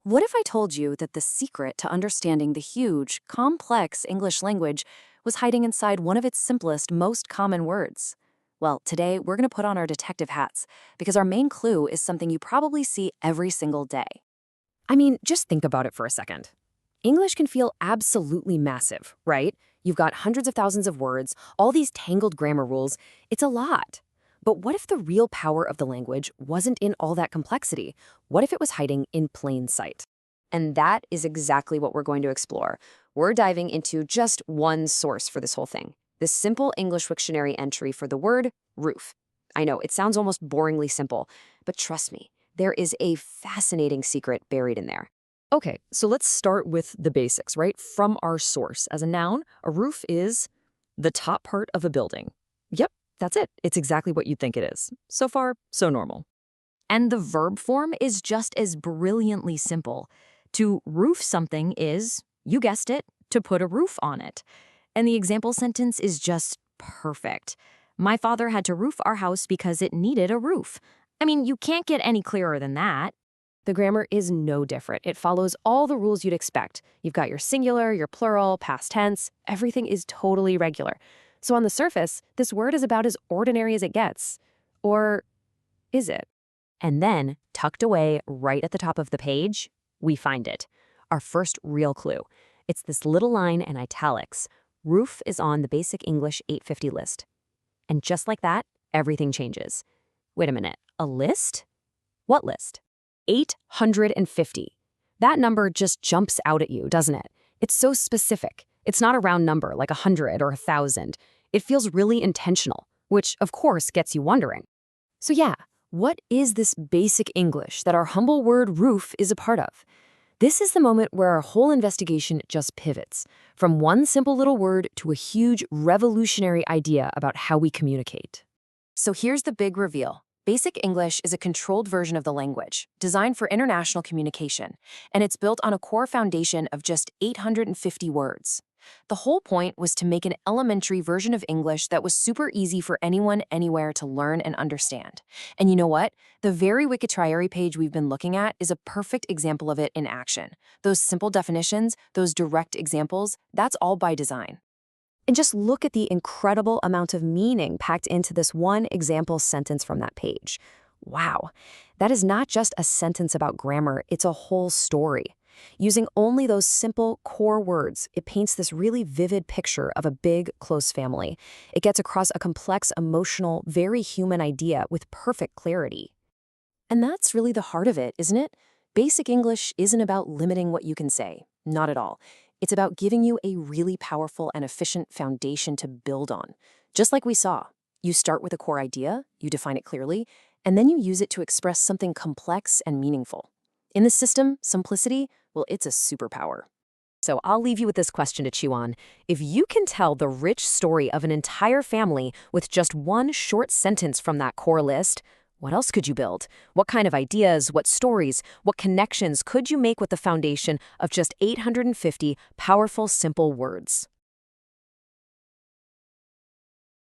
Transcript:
What if I told you that the secret to understanding the huge, complex English language was hiding inside one of its simplest, most common words? Well, today we're going to put on our detective hats because our main clue is something you probably see every single day. I mean, just think about it for a second. English can feel absolutely massive, right? You've got hundreds of thousands of words, all these tangled grammar rules. It's a lot. But what if the real power of the language wasn't in all that complexity? What if it was hiding in plain sight? And that is exactly what we're going to explore. We're diving into just one source for this whole thing, this Simple English Wiktionary entry for the word roof. I know, it sounds almost boringly simple, but trust me, there is a fascinating secret buried in there. Okay, so let's start with the basics, right? From our source. As a noun, a roof is the top part of a building. Yep, that's it. It's exactly what you'd think it is. So far, so normal. And the verb form is just as brilliantly simple. To roof something is, you guessed it, to put a roof on it. And the example sentence is just perfect. My father had to roof our house because it needed a roof. I mean, you can't get any clearer than that. The grammar is no different. It follows all the rules you'd expect. You've got your singular, your plural, past tense. Everything is totally regular. So on the surface, this word is about as ordinary as it gets. Or is it? And then, tucked away right at the top of the page, we find it. Our first real clue. It's this little line in italics. Roof is on the Basic English 850 list. And just like that, everything changes. Wait a minute, a list? What list? 850. That number just jumps out at you, doesn't it? It's so specific. It's not a round number like 100 or 1,000. It feels really intentional, which of course gets you wondering. So yeah, what is this basic English that our humble word roof is a part of? This is the moment where our whole investigation just pivots from one simple little word to a huge revolutionary idea about how we communicate. So here's the big reveal. Basic English is a controlled version of the language, designed for international communication, and it's built on a core foundation of just 850 words. The whole point was to make an elementary version of English that was super easy for anyone, anywhere to learn and understand. And you know what? The very Wiktionary page we've been looking at is a perfect example of it in action. Those simple definitions, those direct examples, that's all by design. And just look at the incredible amount of meaning packed into this one example sentence from that page. Wow, that is not just a sentence about grammar, it's a whole story. Using only those simple core words, it paints this really vivid picture of a big, close family. It gets across a complex, emotional, very human idea with perfect clarity. And that's really the heart of it, isn't it? Basic English isn't about limiting what you can say. Not at all. It's about giving you a really powerful and efficient foundation to build on. Just like we saw, you start with a core idea, you define it clearly, and then you use it to express something complex and meaningful. In this system, simplicity, well, it's a superpower. So I'll leave you with this question to chew on. If you can tell the rich story of an entire family with just one short sentence from that core list, what else could you build? What kind of ideas, what stories, what connections could you make with the foundation of just 850 powerful, simple words?